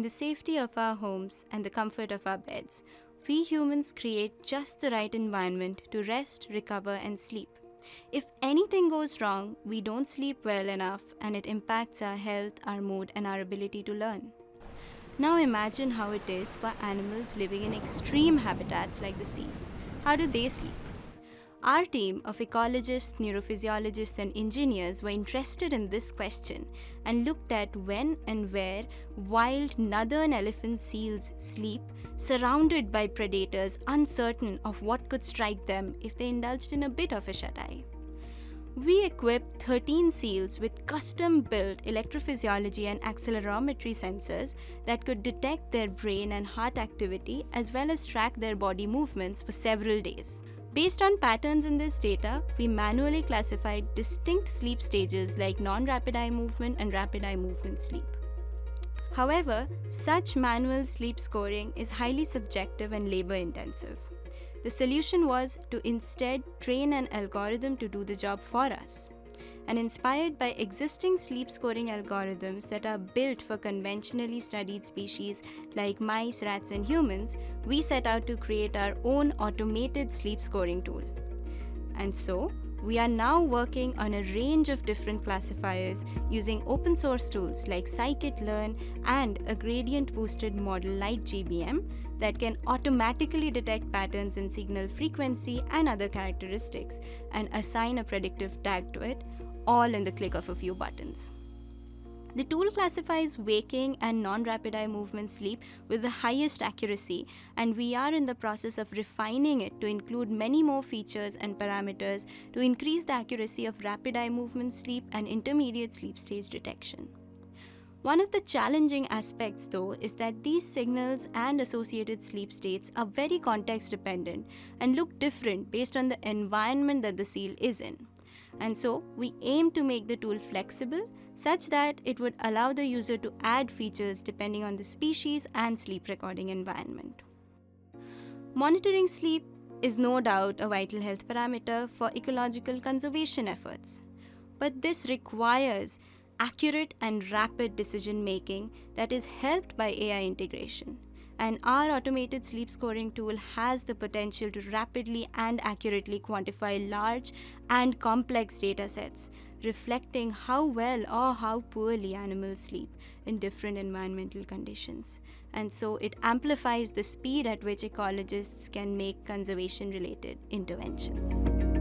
the safety of our homes and the comfort of our beds, we humans create just the right environment to rest, recover, and sleep. If anything goes wrong, we don't sleep well enough and it impacts our health, our mood, and our ability to learn. Now imagine how it is for animals living in extreme habitats like the sea. How do they sleep? Our team of ecologists, neurophysiologists, and engineers were interested in this question and looked at when and where wild northern elephant seals sleep, surrounded by predators uncertain of what could strike them if they indulged in a bit of a shut-eye. We equipped 13 seals with custom-built electrophysiology and accelerometry sensors that could detect their brain and heart activity as well as track their body movements for several days. Based on patterns in this data, we manually classified distinct sleep stages like non-rapid eye movement and rapid eye movement sleep. However, such manual sleep scoring is highly subjective and labor-intensive. The solution was to instead train an algorithm to do the job for us. And inspired by existing sleep scoring algorithms that are built for conventionally studied species like mice, rats, and humans, we set out to create our own automated sleep scoring tool. And so, we are now working on a range of different classifiers using open source tools like scikit-learn and a gradient boosted model like GBM that can automatically detect patterns in signal frequency and other characteristics and assign a predictive tag to it, all in the click of a few buttons. The tool classifies waking and non-rapid eye movement sleep with the highest accuracy, and we are in the process of refining it to include many more features and parameters to increase the accuracy of rapid eye movement sleep and intermediate sleep stage detection. One of the challenging aspects, though, is that these signals and associated sleep states are very context dependent and look different based on the environment that the seal is in. And so, we aim to make the tool flexible such that it would allow the user to add features depending on the species and sleep recording environment. Monitoring sleep is no doubt a vital health parameter for ecological conservation efforts. But this requires accurate and rapid decision making that is helped by AI integration. And our automated sleep scoring tool has the potential to rapidly and accurately quantify large and complex data sets, reflecting how well or how poorly animals sleep in different environmental conditions. And so it amplifies the speed at which ecologists can make conservation-related interventions.